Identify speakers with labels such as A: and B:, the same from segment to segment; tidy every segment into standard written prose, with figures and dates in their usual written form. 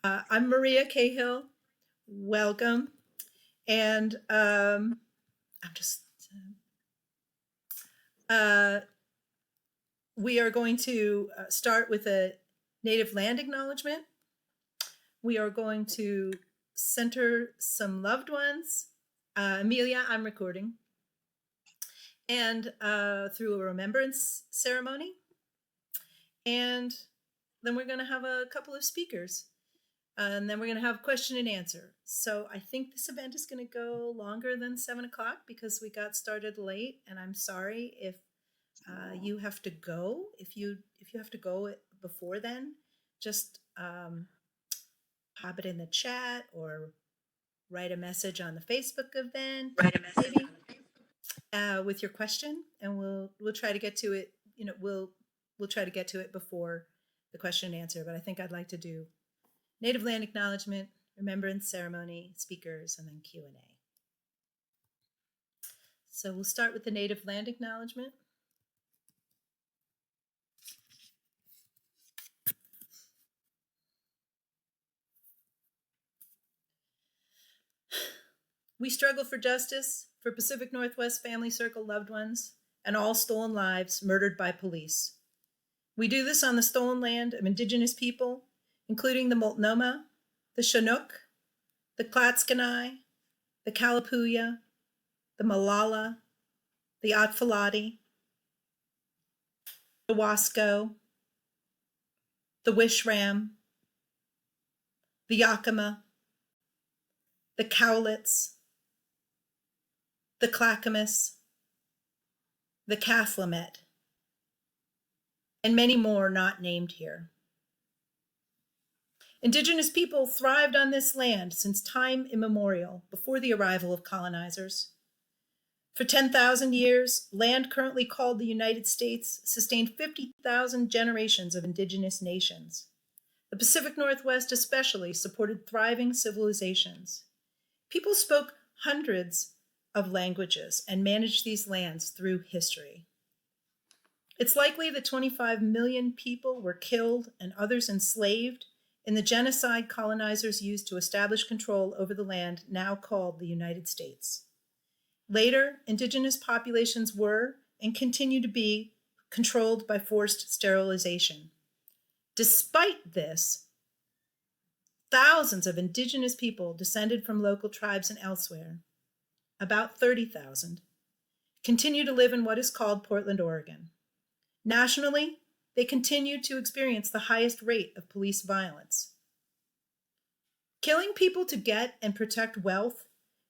A: I'm Maria Cahill. Welcome. And I'm just, uh, we are going to start with a native land acknowledgement. We are going to center some loved ones. Amelia, I'm recording. And through a remembrance ceremony. And then we're going to have a couple of speakers. And then we're going to have question and answer. So I think this event is going to go longer than 7 o'clock because we got started late. And I'm sorry if you have to go. If you have to go before then, just pop it in the chat or write a message on the Facebook event, maybe with your question, and we'll try to get to it. You know, we'll try to get to it before the question and answer. But I think I'd like to do native land acknowledgement, remembrance ceremony, speakers, and then Q&A. So we'll start with the native land acknowledgement. We struggle for justice for Pacific Northwest Family Circle loved ones and all stolen lives murdered by police. We do this on the stolen land of Indigenous people, including the Multnomah, the Chinook, the Clatskanie, the Kalapuya, the Malala, the Atfalati, the Wasco, the Wishram, the Yakima, the Cowlitz, the Clackamas, the Cathlamet, and many more not named here. Indigenous people thrived on this land since time immemorial, before the arrival of colonizers. For 10,000 years, land currently called the United States sustained 50,000 generations of indigenous nations. The Pacific Northwest especially supported thriving civilizations. People spoke hundreds of languages and managed these lands through history. It's likely that 25 million people were killed and others enslaved in the genocide colonizers used to establish control over the land now called the United States. Later, indigenous populations were and continue to be controlled by forced sterilization. Despite this, thousands of indigenous people descended from local tribes and elsewhere, about 30,000, continue to live in what is called Portland, Oregon. Nationally, they continue to experience the highest rate of police violence. Killing people to get and protect wealth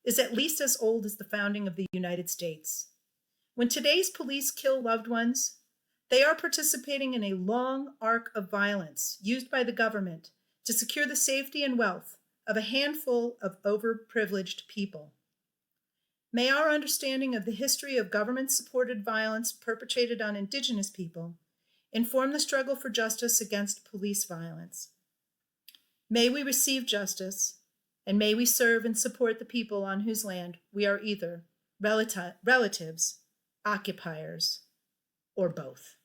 A: is at least as old as the founding of the United States. When today's police kill loved ones, they are participating in a long arc of violence used by the government to secure the safety and wealth of a handful of overprivileged people. May our understanding of the history of government-supported violence perpetrated on Indigenous people inform the struggle for justice against police violence. May we receive justice, and may we serve and support the people on whose land we are either relatives, occupiers, or both.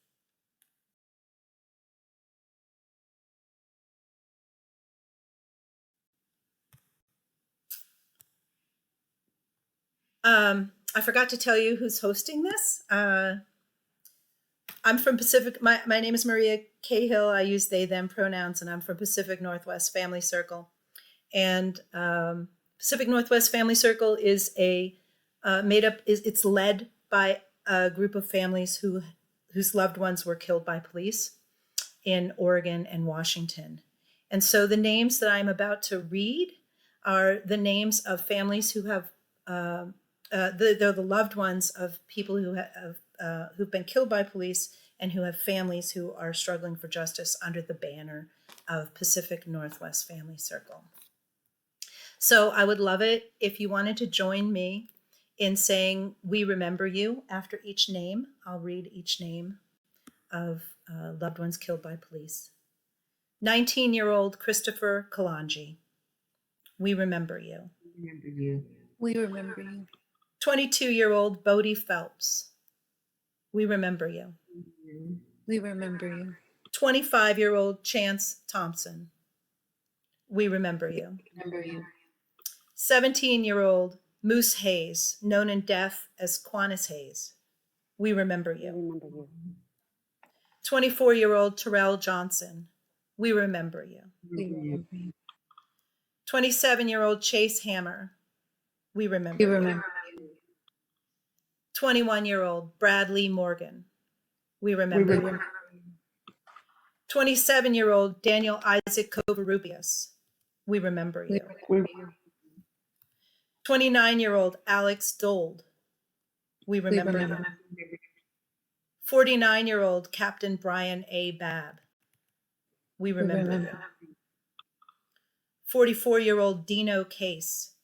A: I forgot to tell you who's hosting this. I'm from Pacific, my name is Maria Cahill. I use they, them pronouns, and I'm from Pacific Northwest Family Circle. And Pacific Northwest Family Circle is it's led by a group of families whose loved ones were killed by police in Oregon and Washington. And so the names that I'm about to read are the names of families who have, they're the loved ones of people who've been killed by police and who have families who are struggling for justice under the banner of Pacific Northwest Family Circle. So I would love it if you wanted to join me in saying, "We remember you" after each name. I'll read each name of loved ones killed by police. 19-year-old Christopher Kalanji. We remember you.
B: We remember you.
C: We remember you.
A: 22-year-old Bodie Phelps. We remember you.
C: We remember you.
A: 25-year-old Chance Thompson. We remember you.
B: Remember you.
A: 17-year-old Moose Hayes, known in death as Quanus Hayes. We remember you.
B: Remember you.
A: 24-year-old Terrell Johnson. We remember you.
B: We remember you.
A: 27-year-old Chase Hammer. We remember
B: We
A: you.
B: remember you.
A: 21-year-old Bradley Morgan. We remember
B: We
A: you.
B: remember
A: 27-year-old Daniel Isaac Covarrubias. We remember you.
B: you.
A: 29-year-old Alex Dold. We
B: We
A: remember
B: remember
A: you. 49-year-old Captain Brian A. Babb. We
B: We
A: remember
B: remember
A: you. 44-year-old Dino Case.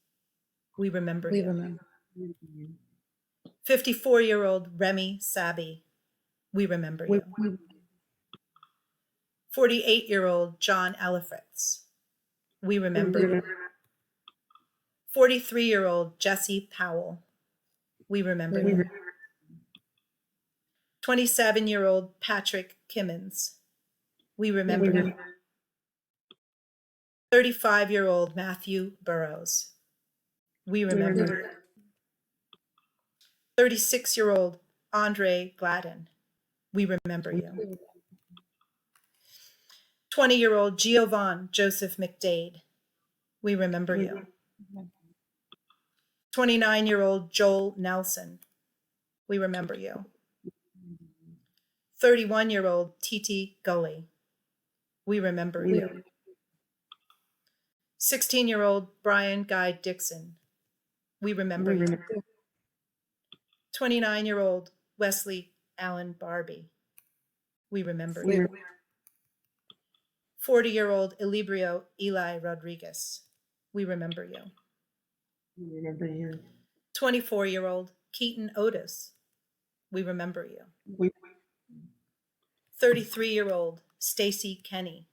A: We remember
B: We
A: you.
B: remember
A: 54-year-old Remy Sabi. We remember you.
B: you.
A: 48-year-old John Elifritz. We remember
B: We
A: you. 43-year-old Jesse Powell. We remember
B: We
A: you.
B: remember
A: 27-year-old Patrick Kimmins. We remember
B: We
A: you. 35-year-old Matthew Burrows. We remember you. 36-year-old Andre Gladden. We remember you. 20-year-old Giovanni Joseph McDade. We remember you. 29-year-old Joel Nelson. We remember you. 31-year-old Titi Gully. We remember you. 16-year-old Brian Guy Dixon. We remember you. 29-year-old Wesley Allen Barbie. We remember you. 40-year-old Elibrio Eli Rodriguez. We remember you.
B: We remember you.
A: 24-year-old Keaton Otis. We remember you.
B: We
A: 33-year-old Stacy Kenny.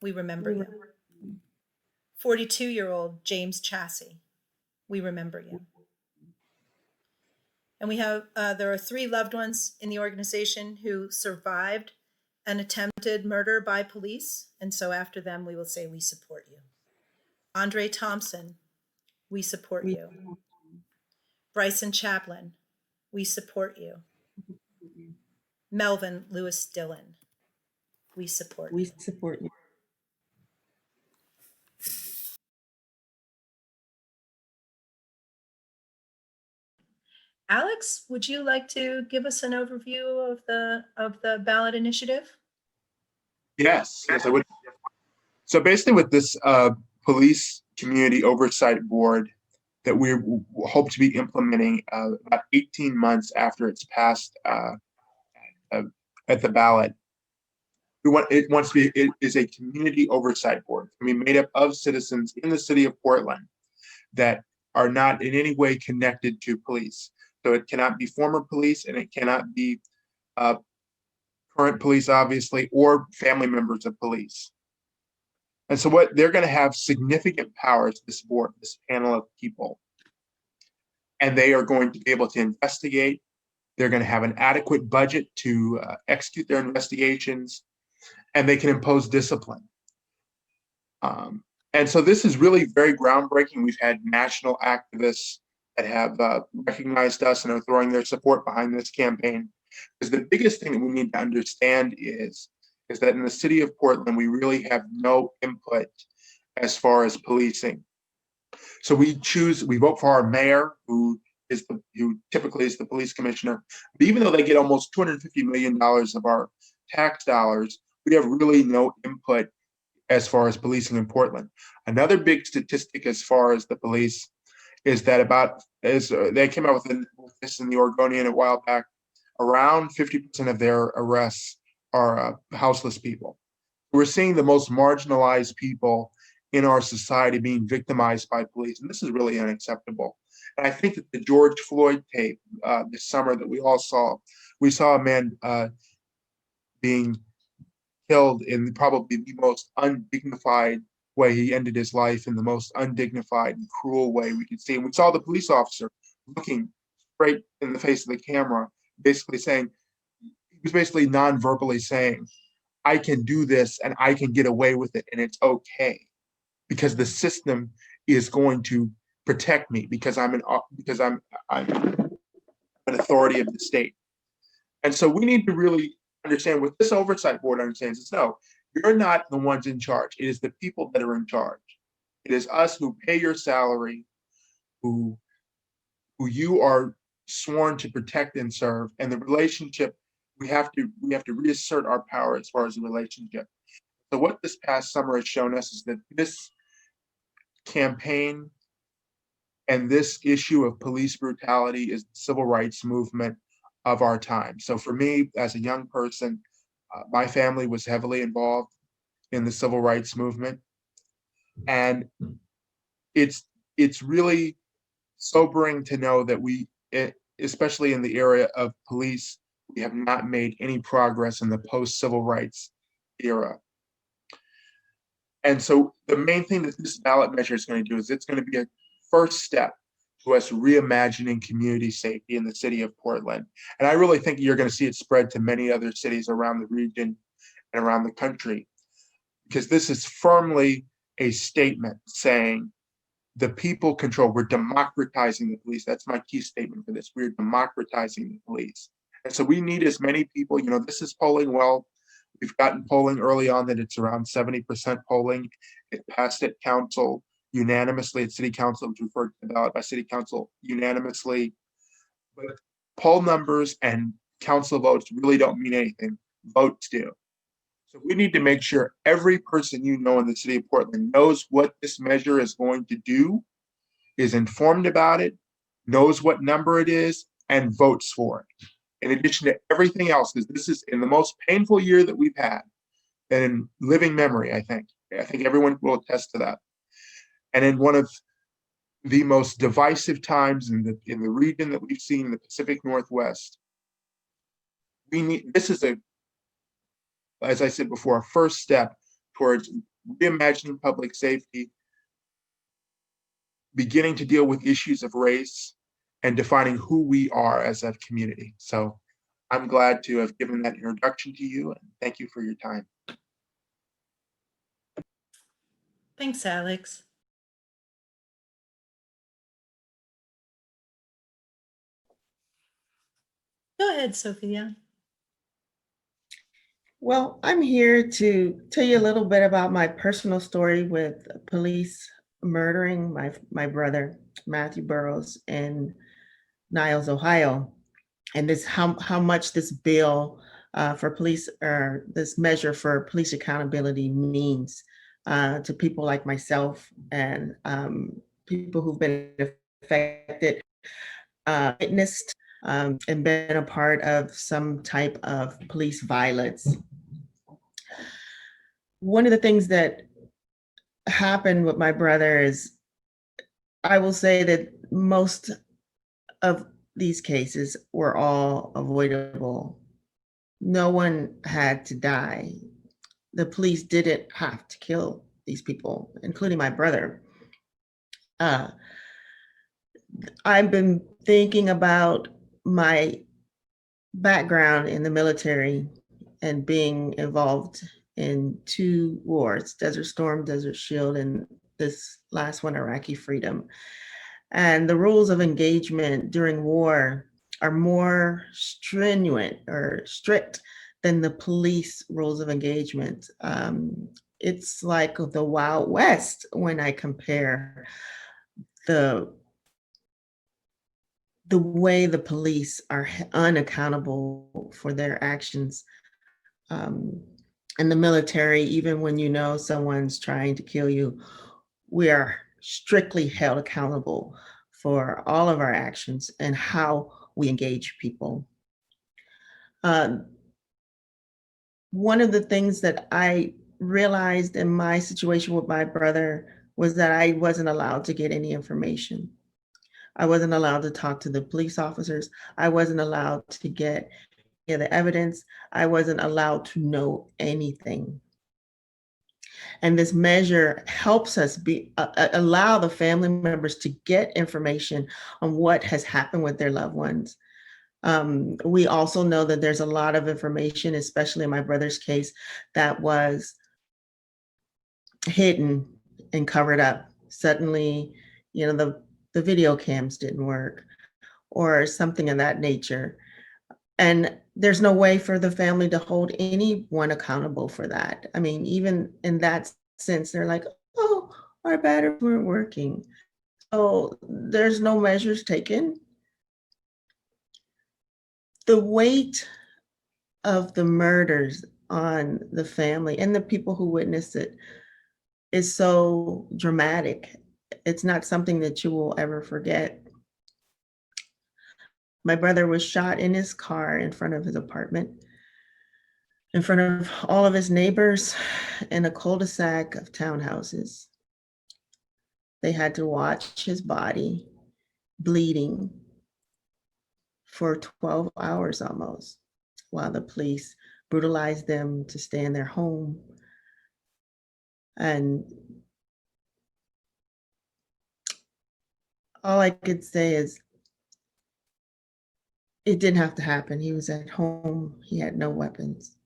A: We remember you. 42-year-old James Chassie. We remember you. And we have, there are 3 loved ones in the organization who survived an attempted murder by police. And so after them, we will say, we support you. Andre Thompson, we support you. Bryson Chaplin, we support you. Melvin Lewis Dillon, we support you.
B: support you.
A: Alex, would you like to give us an overview of the ballot initiative?
C: Yes, I would. So basically with this police community oversight board that we hope to be implementing about 18 months after it's passed at the ballot, it is a community oversight board. It's going to be made up of citizens in the city of Portland that are not in any way connected to police. So it cannot be former police and it cannot be current police, obviously, or family members of police. And so what they're going to have significant powers, this board, this panel of people, and they are going to be able to investigate. They're going to have an adequate budget to execute their investigations, and they can impose discipline. And so this is really very groundbreaking. We've had national activists that have recognized us and are throwing their support behind this campaign. Because the biggest thing that we need to understand is that in the city of Portland, we really have no input as far as policing. So we vote for our mayor, who typically is the police commissioner. But even though they get almost $250 million of our tax dollars, we have really no input as far as policing in Portland. Another big statistic as far as the police is that they came out with this in the Oregonian a while back, around 50% of their arrests are houseless people. We're seeing the most marginalized people in our society being victimized by police, and this is really unacceptable. And I think that the George Floyd tape this summer that we saw a man being killed in probably the most undignified way. He ended his life in the most undignified and cruel way we could see. And we saw the police officer looking straight in the face of the camera, basically saying, he was basically non-verbally saying, I can do this and I can get away with it and it's okay. because the system is going to protect me because I'm an authority of the state. And so we need to really understand what this oversight board understands is no, you're not the ones in charge. It is the people that are in charge. It is us who pay your salary, who you are sworn to protect and serve, and the relationship, we have to reassert our power as far as the relationship. So what this past summer has shown us is that this campaign and this issue of police brutality is the civil rights movement of our time. So for me, as a young person, my family was heavily involved in the civil rights movement. And it's really sobering to know that especially in the area of police, we have not made any progress in the post-civil rights era. And so the main thing that this ballot measure is going to do is it's going to be a first step to us reimagining community safety in the city of Portland. And I really think you're going to see it spread to many other cities around the region and around the country, because this is firmly a statement saying the people control, we're democratizing the police. That's my key statement for this. We're democratizing the police. And so we need as many people, this is polling well. We've gotten polling early on that it's around 70% polling. It passed at council unanimously, at city council. It was referred to the ballot by city council unanimously. But poll numbers and council votes really don't mean anything. Votes do. So we need to make sure every person in the city of Portland knows what this measure is going to do, is informed about it, knows what number it is, and votes for it. In addition to everything else, because this is in the most painful year that we've had, and in living memory, I think everyone will attest to that. And in one of the most divisive times in the region that we've seen in the Pacific Northwest, this is as I said before, a first step towards reimagining public safety, beginning to deal with issues of race, and defining who we are as a community. So I'm glad to have given that introduction to you, and thank you for your time.
A: Thanks, Alex. Go ahead, Sophia.
B: Well, I'm here to tell you a little bit about my personal story with police murdering my brother, Matthew Burrows, in Niles, Ohio. And this how much this bill for police, or this measure for police accountability means to people like myself and people who've been affected, witnessed, and been a part of some type of police violence. One of the things that happened with my brother is, I will say that most of these cases were all avoidable. No one had to die. The police didn't have to kill these people, including my brother. I've been thinking about my background in the military and being involved in 2 wars, Desert Storm, Desert Shield, and this last one, Iraqi Freedom. And the rules of engagement during war are more stringent or strict than the police rules of engagement. It's like the Wild West when I compare the way the police are unaccountable for their actions. In the military, even when someone's trying to kill you, we are strictly held accountable for all of our actions and how we engage people. One of the things that I realized in my situation with my brother was that I wasn't allowed to get any information. I wasn't allowed to talk to the police officers. I wasn't allowed to get the evidence. I wasn't allowed to know anything. And this measure helps us allow the family members to get information on what has happened with their loved ones. We also know that there's a lot of information, especially in my brother's case, that was hidden and cover it up. Suddenly, the video cams didn't work or something of that nature. And there's no way for the family to hold anyone accountable for that. I mean, even in that sense, they're like, oh, our batteries weren't working. So there's no measures taken. The weight of the murders on the family and the people who witnessed it is so dramatic. It's not something that you will ever forget. My brother was shot in his car in front of his apartment, in front of all of his neighbors in a cul-de-sac of townhouses. They had to watch his body bleeding for 12 hours almost, while the police brutalized them to stay in their home. And all I could say is it didn't have to happen. He was at home. He had no weapons.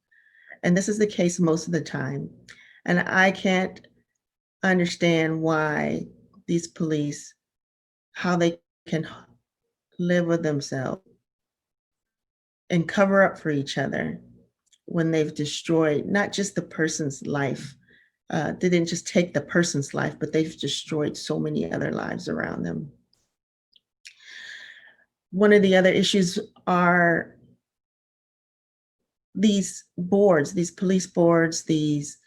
B: And this is the case most of the time. And I can't understand why these police, how they can live with themselves and cover up for each other when they've destroyed not just the person's life. They didn't just take the person's life, but they've destroyed so many other lives around them. One of the other issues are these boards, these police boards, these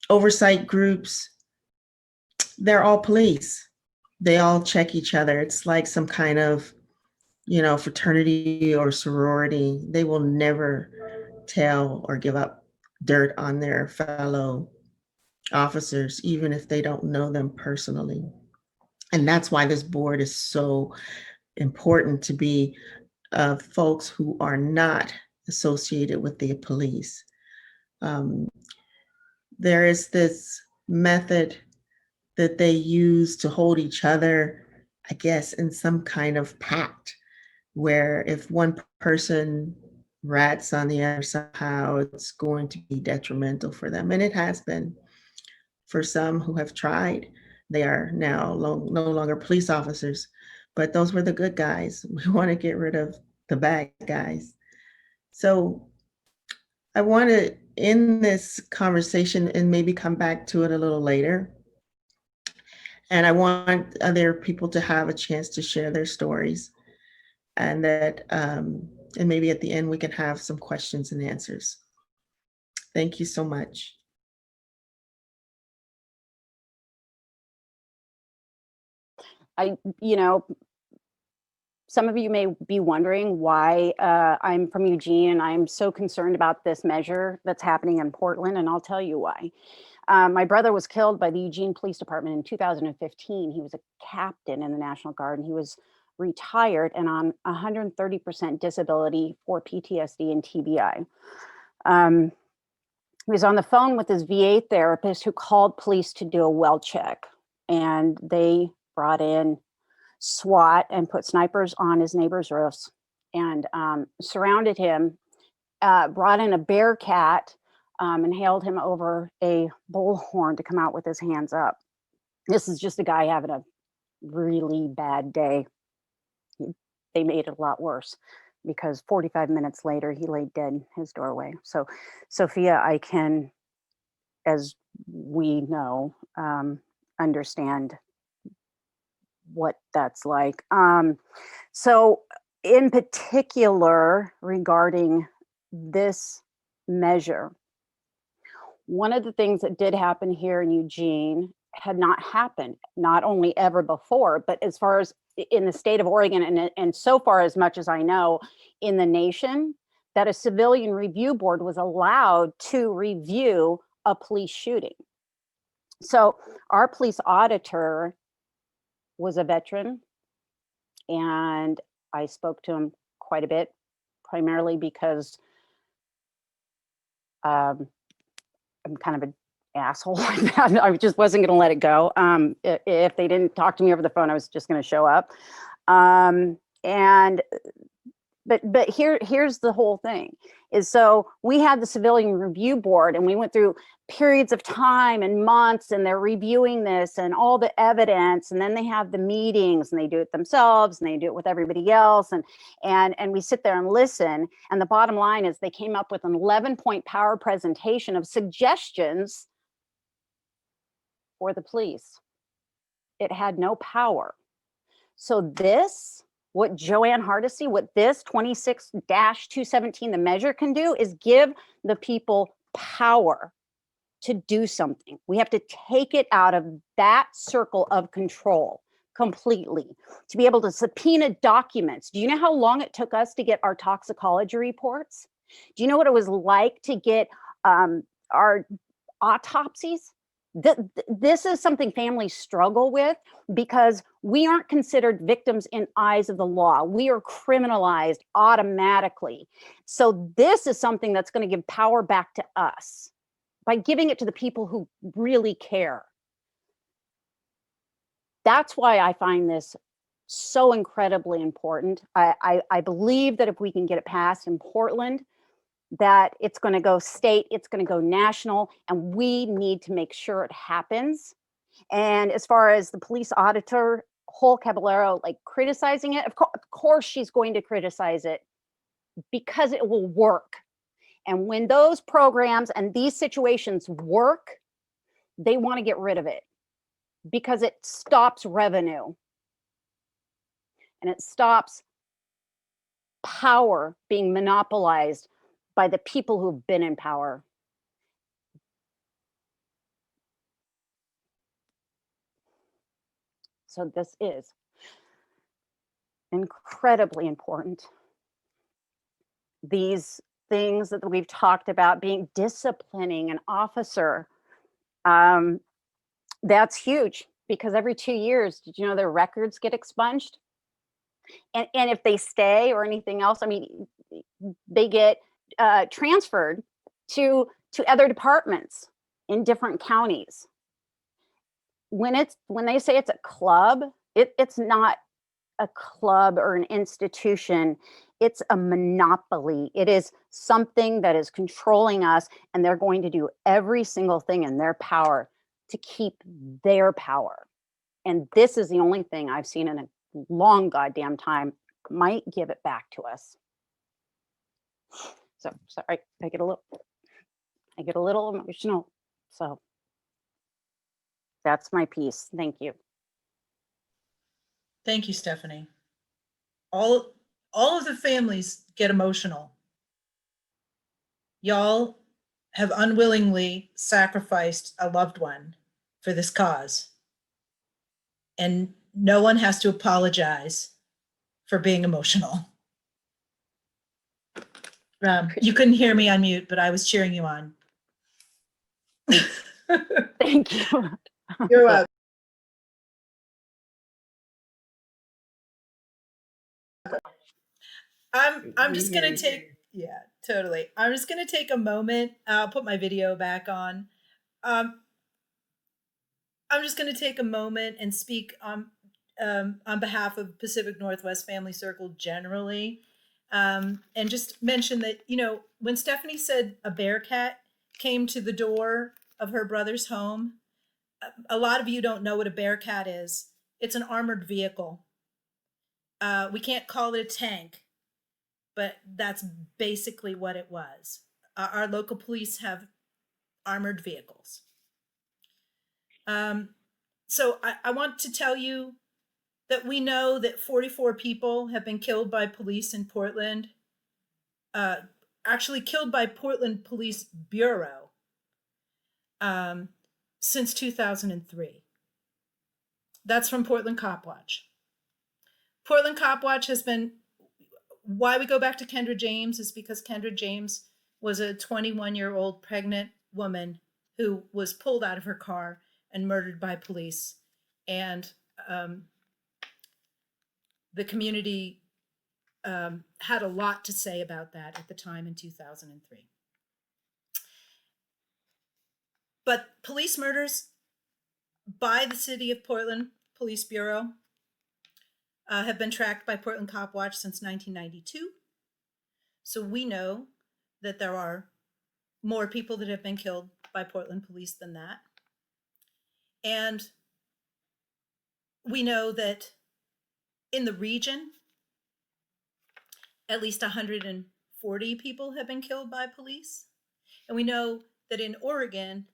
B: oversight groups. They're all police. They all check each other. It's like some kind of, fraternity or sorority. They will never tell or give up dirt on their fellow officers, even if they don't know them personally. And that's why this board is so important, to be folks who are not associated with the police. There is this method that they use to hold each other, I guess, in some kind of pact, where if one person rats on the other somehow, it's going to be detrimental for them. And it has been for some who have tried. They are now no longer police officers, but those were the good guys. We want to get rid of the bad guys. So I want to end this conversation and maybe come back to it a little later. And I want other people to have a chance to share their stories, and that, and maybe at the end we can have some questions and answers. Thank you so much.
D: Some of you may be wondering why I'm from Eugene and I'm so concerned about this measure that's happening in Portland, and I'll tell you why. My brother was killed by the Eugene Police Department in 2015. He was a captain in the National Guard, and he was retired and on 130% disability for PTSD and TBI. He was on the phone with his VA therapist, who called police to do a well check, and they brought in SWAT and put snipers on his neighbor's roofs and surrounded him, brought in a bear cat and hailed him over a bullhorn to come out with his hands up. This is just a guy having a really bad day. They made it a lot worse, because 45 minutes later, he lay dead in his doorway. So, Sophia, I can, as we know, understand what that's like. So in particular, regarding this measure, one of the things that did happen here in Eugene had not happened, not only ever before, but as far as in the state of Oregon, and so far as much as I know in the nation, that a civilian review board was allowed to review a police shooting. So our police auditor was a veteran, and I spoke to him quite a bit, primarily because I'm kind of an asshole like that. I just wasn't going to let it go. If they didn't talk to me over the phone, I was just going to show up. But here's the whole thing, is so we had the civilian review board and we went through periods of time and months and they're reviewing this and all the evidence, and then they have the meetings and they do it themselves and they do it with everybody else, and we sit there and listen, and the bottom line is they came up with an 11-point power presentation of suggestions for the police. It had no power. So this, what Joanne Hardesty, what this 26-217, the measure can do is give the people power to do something. We have to take it out of that circle of control completely, to be able to subpoena documents. Do you know how long it took us to get our toxicology reports? Do you know what it was like to get our autopsies? This is something families struggle with because we aren't considered victims in eyes of the law. We are criminalized automatically. So this is something that's going to give power back to us by giving it to the people who really care. That's why I find this so incredibly important. I believe that if we can get it passed in Portland, that it's going to go state, it's going to go national, and we need to make sure it happens. And as far as the police auditor, whole Caballero, like criticizing it, of course she's going to criticize it because it will work. And when those programs and these situations work, they want to get rid of it because it stops revenue and it stops power being monopolized by the people who've been in power. So this is incredibly important. These things that we've talked about, being disciplining an officer, that's huge because every 2 years, did you know their records get expunged? And if they stay or anything else, I mean, they get transferred to other departments in different counties. When they say it's a club, it's not a club or an institution. It's a monopoly. It is something that is controlling us, and they're going to do every single thing in their power to keep their power. And this is the only thing I've seen in a long goddamn time might give it back to us. So sorry, I get a little emotional. So that's my piece. Thank you.
A: Thank you, Stephanie. All of the families get emotional. Y'all have unwillingly sacrificed a loved one for this cause. And no one has to apologize for being emotional. You couldn't hear me on mute, but I was cheering you on.
D: Thank you.
A: You're welcome. I'm just gonna take, yeah, totally. I'm just gonna take a moment. I'll put my video back on. I'm just gonna take a moment and speak on behalf of Pacific Northwest Family Circle generally, and just mention that, you know, when Stephanie said a bear cat came to the door of her brother's home, a lot of you don't know what a bear cat is. It's an armored vehicle. We can't call it a tank, but that's basically what it was. Our local police have armored vehicles. So I want to tell you that we know that 44 people have been killed by police in Portland, actually killed by Portland Police Bureau since 2003. That's from Portland Cop Watch. Portland Cop Watch has been, why we go back to Kendra James is because Kendra James was a 21-year-old pregnant woman who was pulled out of her car and murdered by police. And the community had a lot to say about that at the time in 2003. But police murders by the City of Portland Police Bureau have been tracked by Portland Cop Watch since 1992. So we know that there are more people that have been killed by Portland police than that. And we know that in the region, at least 140 people have been killed by police. And we know that in Oregon,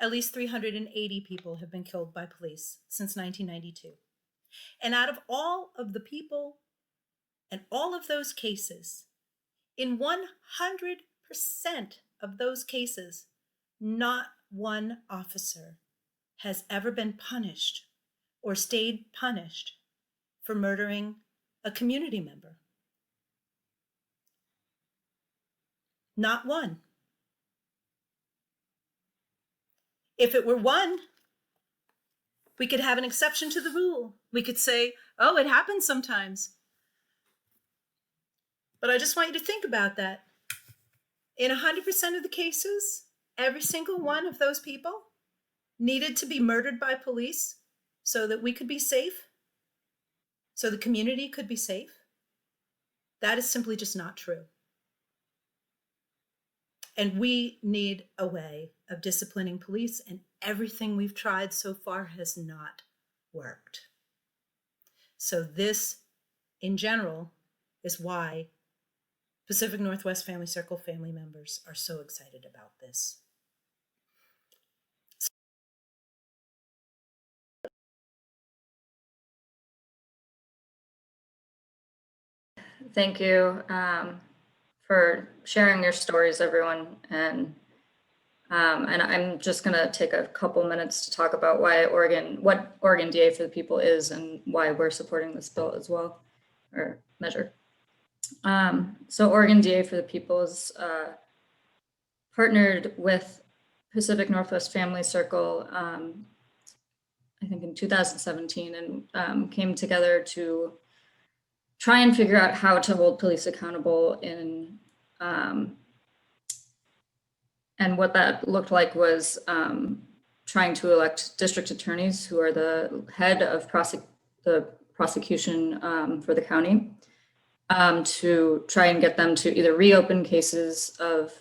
A: at least 380 people have been killed by police since 1992. And out of all of the people and all of those cases, in 100% of those cases, not one officer has ever been punished or stayed punished for murdering a community member. Not one. If it were one, we could have an exception to the rule. We could say, oh, it happens sometimes. But I just want you to think about that. In 100% of the cases, every single one of those people needed to be murdered by police so that we could be safe, so the community could be safe. That is simply just not true. And we need a way of disciplining police, and everything we've tried so far has not worked. So this, in general, is why Pacific Northwest Family Circle family members are so excited about this.
E: Thank you for sharing your stories, everyone. And I'm just going to take a couple minutes to talk about what Oregon DA for the People is and why we're supporting this bill as well, or measure. So Oregon DA for the People is partnered with Pacific Northwest Family Circle, I think in 2017, and came together to try and figure out how to hold police accountable in, and what that looked like was trying to elect district attorneys who are the head of the prosecution for the county, to try and get them to either reopen cases of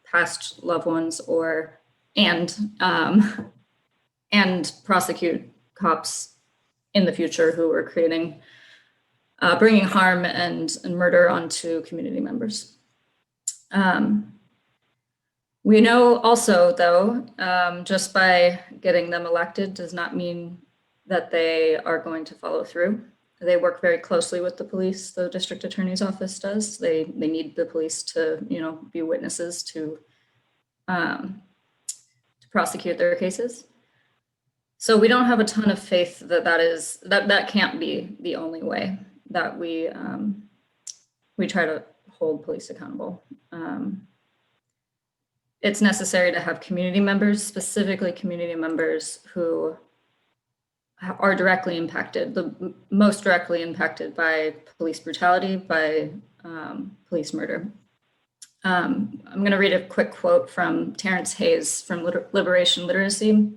E: past loved ones and prosecute cops in the future who were bringing harm and murder onto community members. We know also, though, just by getting them elected does not mean that they are going to follow through. They work very closely with the police. The district attorney's office does. They need the police to, be witnesses to prosecute their cases. So we don't have a ton of faith that can't be the only way that we try to hold police accountable. It's necessary to have community members, specifically community members who are directly impacted, the most directly impacted by police brutality, by police murder. I'm going to read a quick quote from Terrence Hayes from Liberation Literacy.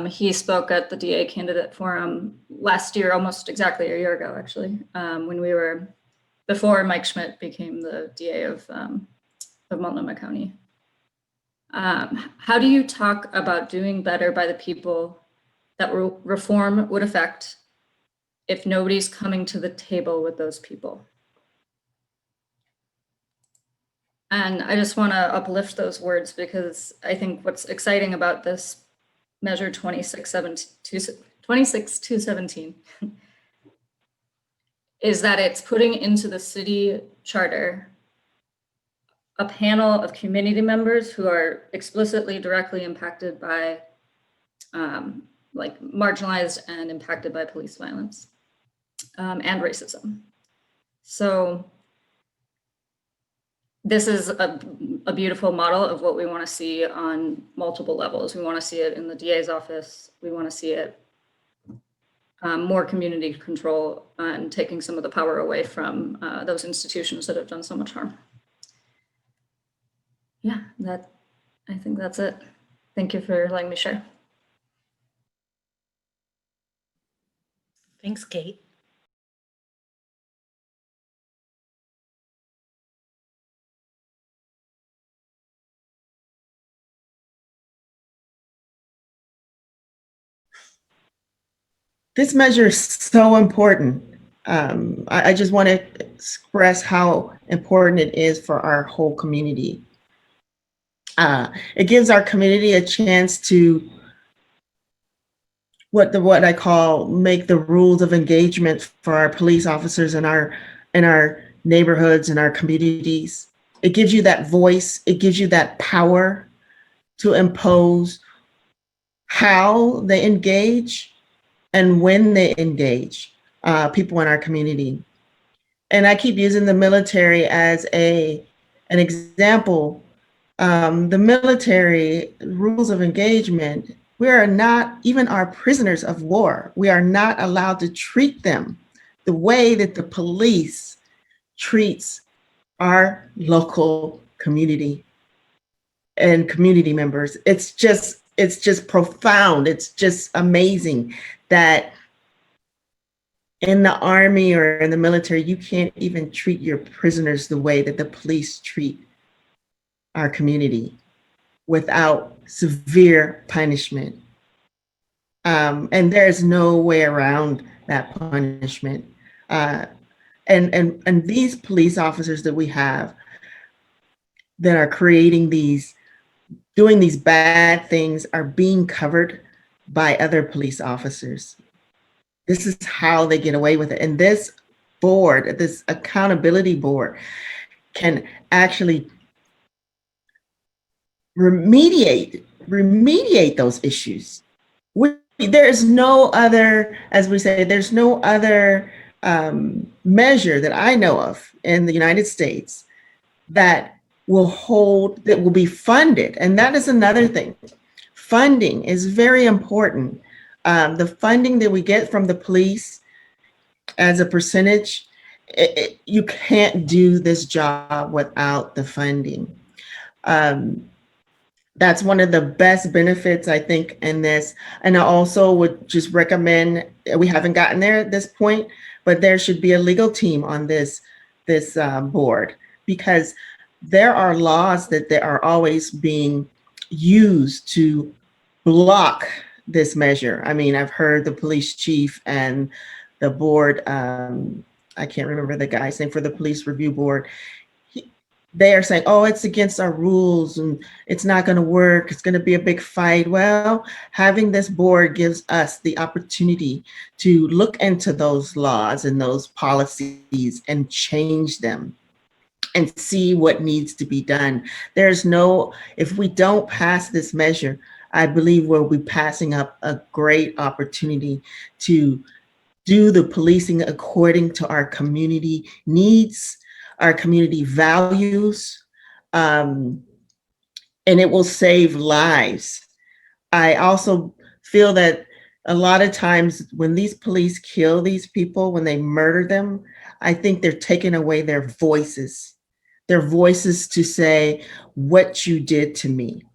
E: He spoke at the DA candidate forum last year, almost exactly a year ago, actually, before Mike Schmidt became the DA of Multnomah County. How do you talk about doing better by the people that reform would affect if nobody's coming to the table with those people? And I just want to uplift those words, because I think what's exciting about this measure 26217 is that it's putting into the city charter a panel of community members who are explicitly directly impacted by marginalized and impacted by police violence and racism. So this is a beautiful model of what we want to see on multiple levels. We want to see it in the DA's office. We want to see it more community control and taking some of the power away from those institutions that have done so much harm. Yeah, I think that's it. Thank you for letting me share.
A: Thanks, Kate.
B: This measure is so important. I just want to express how important it is for our whole community. It gives our community a chance to what I call make the rules of engagement for our police officers in our neighborhoods and our communities. It gives you that voice. It gives you that power to impose how they engage and when they engage people in our community. And I keep using the military as an example. The military rules of engagement, we are not, even our prisoners of war, we are not allowed to treat them the way that the police treats our local community and community members. It's just profound. It's just amazing that in the Army or in the military, you can't even treat your prisoners the way that the police treat our community without severe punishment. And there's no way around that punishment. And these police officers that we have that are doing these bad things are being covered by other police officers. This is how they get away with it. And this board, this accountability board, can actually remediate those issues. There's no other, as we say, there's no other measure that I know of in the United States that will be funded. And that is another thing. Funding is very important. The funding that we get from the police as a percentage, you can't do this job without the funding. That's one of the best benefits, I think, in this. And I also would just recommend, we haven't gotten there at this point, but there should be a legal team on this board, because there are laws that are always being used to block this measure. I mean, I've heard the police chief and the board, I can't remember the guy's name for the police review board. They are saying, oh, it's against our rules and it's not going to work. It's going to be a big fight. Well, having this board gives us the opportunity to look into those laws and those policies and change them and see what needs to be done. If we don't pass this measure, I believe we'll be passing up a great opportunity to do the policing according to our community needs, our community values, and it will save lives. I also feel that a lot of times when these police kill these people, when they murder them, I think they're taking away their voices to say what you did to me.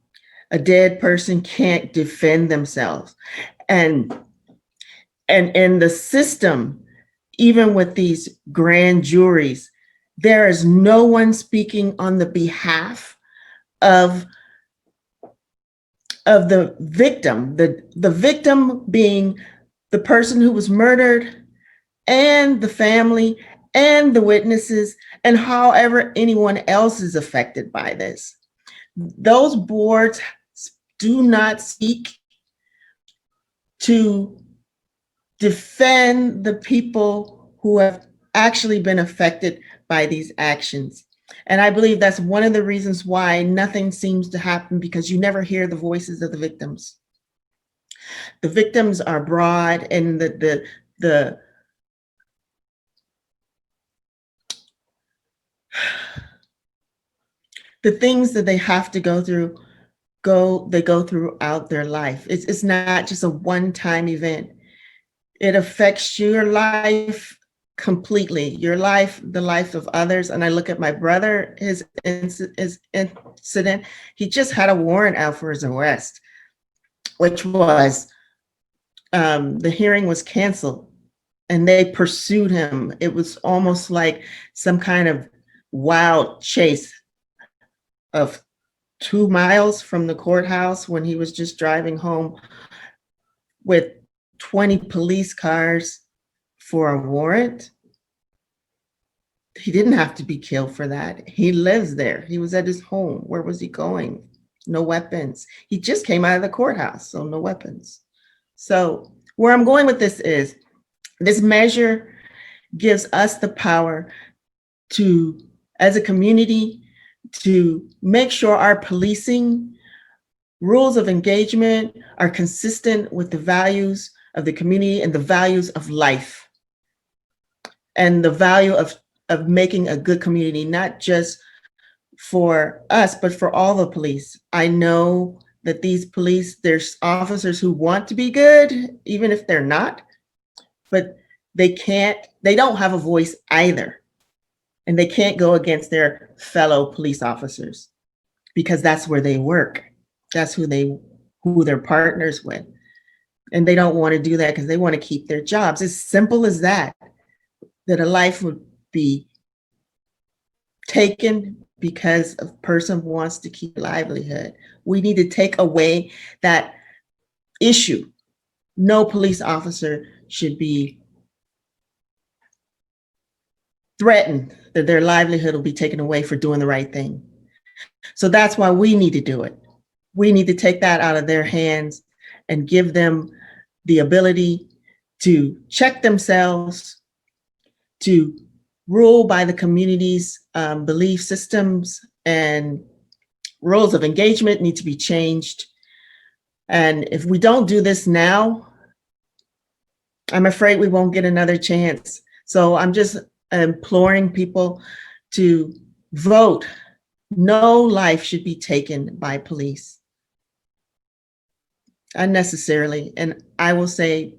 B: A dead person can't defend themselves. And in the system, even with these grand juries, there is no one speaking on the behalf of the victim, the victim being the person who was murdered and the family and the witnesses and however anyone else is affected by this. Those boards do not seek to defend the people who have actually been affected by these actions. And I believe that's one of the reasons why nothing seems to happen, because you never hear the voices of the victims. The victims are broad, and the things that they have to go through, they go throughout their life. It's not just a one-time event. It affects your life completely, your life, the life of others. And I look at my brother, his incident, he just had a warrant out for his arrest, which was, the hearing was canceled and they pursued him. It was almost like some kind of wild chase of 2 miles from the courthouse when he was just driving home with 20 police cars for a warrant. He didn't have to be killed for that. He lives there. He was at his home. Where was he going? No weapons. He just came out of the courthouse, so no weapons. So where I'm going with this is, this measure gives us the power to, as a community, to make sure our policing rules of engagement are consistent with the values of the community and the values of life and the value of making a good community, not just for us, but for all the police. I know that these police, there's officers who want to be good, even if they're not, but they don't have a voice either. And they can't go against their fellow police officers because that's where they work. That's who they're partners with. And they don't want to do that because they want to keep their jobs. As simple as that a life would be taken because a person wants to keep livelihood. We need to take away that issue. No police officer should be threatened that their livelihood will be taken away for doing the right thing. So that's why we need to do it. We need to take that out of their hands and give them the ability to check themselves, to rule by the community's belief systems, and rules of engagement need to be changed. And if we don't do this now, I'm afraid we won't get another chance. So I'm just imploring people to vote. No life should be taken by police unnecessarily. And I will say,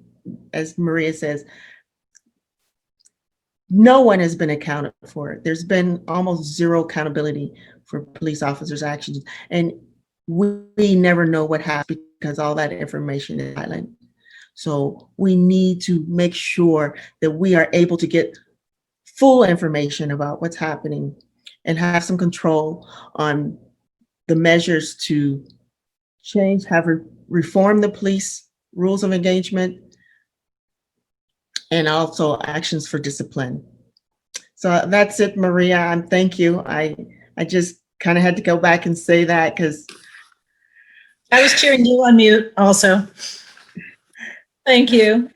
B: as Maria says, no one has been accounted for it. There's been almost zero accountability for police officers' actions. And we never know what happened because all that information is silent. So we need to make sure that we are able to get full information about what's happening and have some control on the measures to change, reform the police rules of engagement, and also actions for discipline. So that's it, Maria. Thank you. I just kind of had to go back and say that because
A: I was cheering you on mute also. Thank you.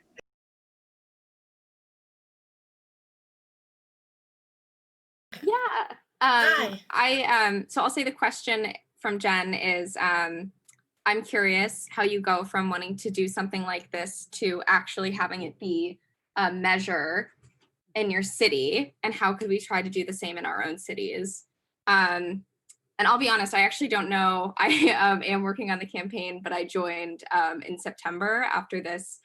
F: Yeah.
A: Hi.
F: So I'll say the question from Jen is, I'm curious how you go from wanting to do something like this to actually having it be a measure in your city, and how could we try to do the same in our own cities? And I'll be honest, I actually don't know. I am working on the campaign, but I joined in September after this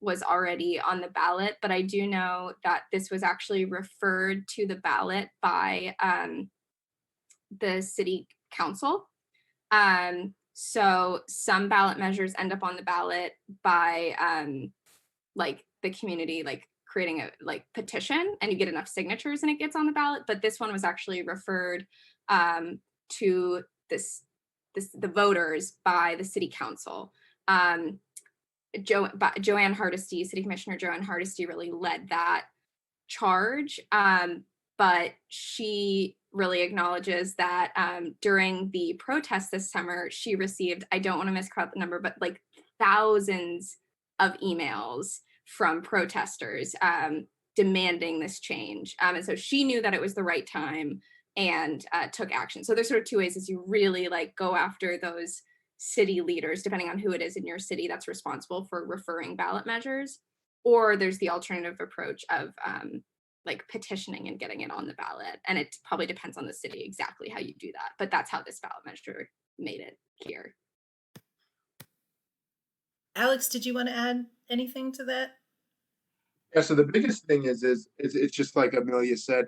F: was already on the ballot. But I do know that this was actually referred to the ballot by the city council. So some ballot measures end up on the ballot by like the community, like creating a petition, and you get enough signatures and it gets on the ballot. But this one was actually referred to the voters by the city council. Joanne Hardesty, City Commissioner Joanne Hardesty, really led that charge. But she really acknowledges that during the protest this summer, she received, I don't want to misquote the number, but like thousands of emails from protesters demanding this change. And so she knew that it was the right time and took action. So there's sort of two ways: is you really like go after those city leaders, depending on who it is in your city that's responsible for referring ballot measures, or there's the alternative approach of like petitioning and getting it on the ballot. And it probably depends on the city exactly how you do that, but that's how this ballot measure made it here.
A: Alex, did you want to add anything to that?
C: Yeah, so the biggest thing is it's just like Amelia said.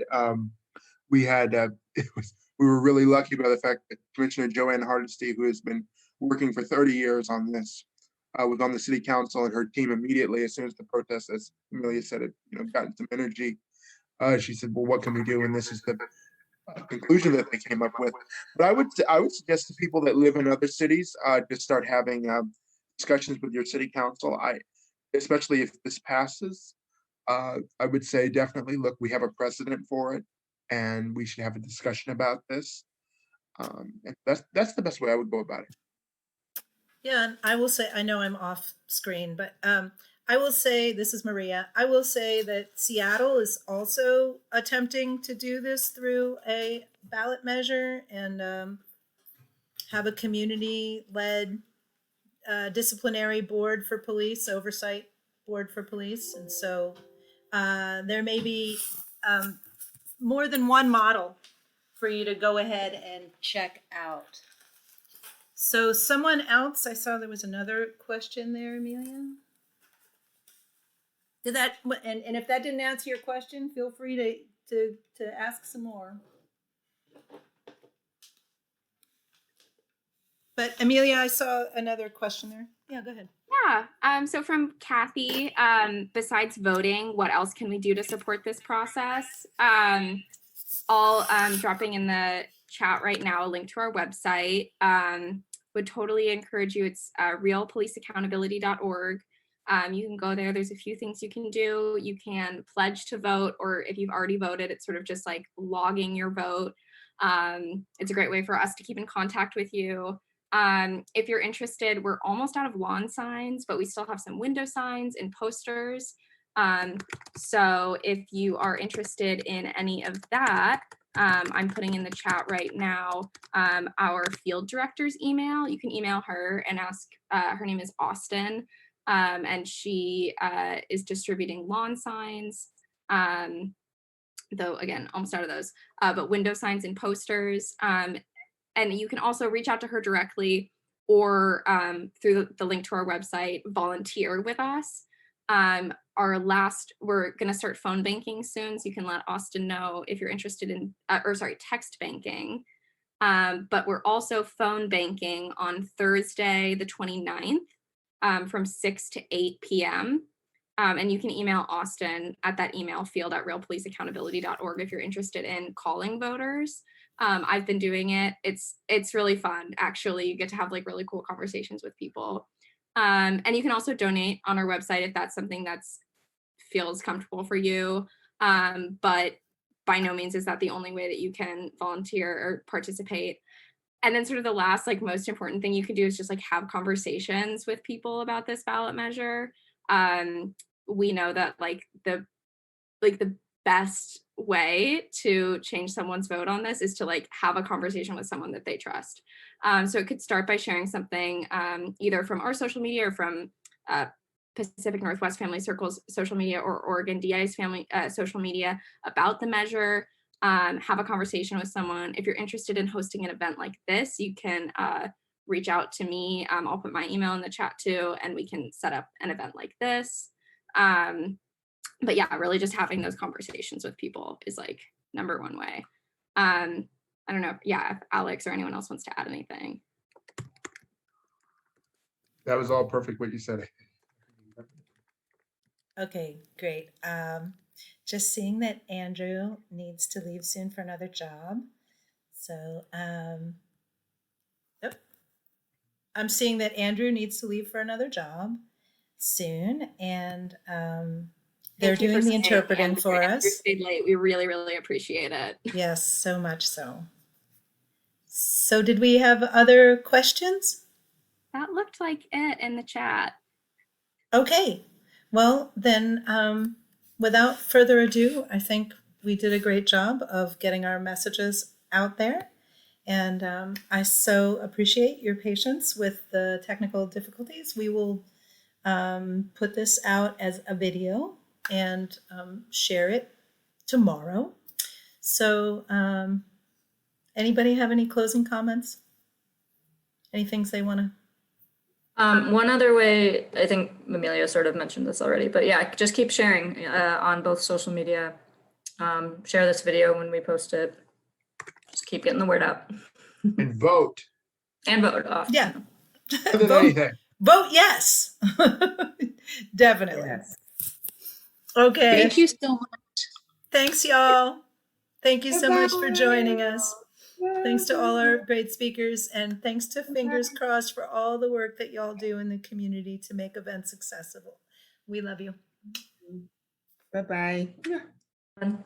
C: We had we were really lucky by the fact that Commissioner Joanne Hardesty, who has been working for 30 years on this, was on the city council, and her team immediately, as soon as the protest, as Amelia said, it gotten some energy. She said, "Well, what can we do?" And this is the conclusion that they came up with. But I would suggest to people that live in other cities to start having discussions with your city council. Especially if this passes, I would say definitely, look, we have a precedent for it and we should have a discussion about this. And that's the best way I would go about it.
A: Yeah, and I will say, I know I'm off screen, but I will say, this is Maria, I will say that Seattle is also attempting to do this through a ballot measure and have a community-led disciplinary board for police, oversight board for police. And so there may be more than one model for you to go ahead and check out. So someone else, I saw there was another question there, Amelia. Did that, and if that didn't answer your question, feel free to ask some more. But Amelia, I saw another question there. Yeah, go ahead.
F: Yeah. So from Kathy, besides voting, what else can we do to support this process? I'll dropping in the chat right now a link to our website. Would totally encourage you. It's realpoliceaccountability.org. You can go there. There's a few things you can do. You can pledge to vote, or if you've already voted, it's sort of just like logging your vote. It's a great way for us to keep in contact with you. If you're interested, we're almost out of lawn signs, but we still have some window signs and posters. So if you are interested in any of that, I'm putting in the chat right now our field director's email. You can email her and ask, her name is Austin, and she is distributing lawn signs, though again, almost out of those, but window signs and posters. And you can also reach out to her directly or through the link to our website, volunteer with us. We're going to start phone banking soon, so you can let Austin know if you're interested in, text banking. But we're also phone banking on Thursday, the 29th, from 6 to 8 p.m. And you can email Austin at that email field at realpoliceaccountability.org if you're interested in calling voters. I've been doing it. It's really fun. Actually, you get to have like really cool conversations with people. And you can also donate on our website if that's something that's feels comfortable for you. But by no means is that the only way that you can volunteer or participate. And then sort of the last, like most important thing you can do is just like have conversations with people about this ballot measure. We know that like the best way to change someone's vote on this is to like have a conversation with someone that they trust. So it could start by sharing something either from our social media or from Pacific Northwest Family Circle's social media or Oregon DI's family social media about the measure. Have a conversation with someone. If you're interested in hosting an event like this, you can reach out to me. I'll put my email in the chat too, and we can set up an event like this. But yeah, really just having those conversations with people is like number one way. I don't know. Yeah, if Alex or anyone else wants to add anything.
C: That was all perfect what you said.
A: Okay, great. Just seeing that Andrew needs to leave soon for another job. So, I'm seeing that Andrew needs to leave for another job soon, and they're doing the interpreting for us.
F: Andrew stayed late. We really, really appreciate it.
A: Yes, so much so. So did we have other questions?
F: That looked like it in the chat.
A: Okay, well then, without further ado, I think we did a great job of getting our messages out there. And I so appreciate your patience with the technical difficulties. We will put this out as a video and share it tomorrow. So anybody have any closing comments? Any things they want to?
E: One other way, I think Amelia sort of mentioned this already, but yeah, just keep sharing on both social media. Share this video when we post it. Just keep getting the word out.
C: And vote.
E: And vote off.
A: Yeah.
C: More than anything.
A: Vote yes. Definitely.
B: Yes.
A: Okay.
G: Thank you so much.
A: Thanks, y'all. Thank you so much for joining us.
B: Bye.
A: Thanks to all our great speakers, and thanks to Fingers Crossed for all the work that y'all do in the community to make events accessible. We love you.
B: Bye-bye.
E: Fun.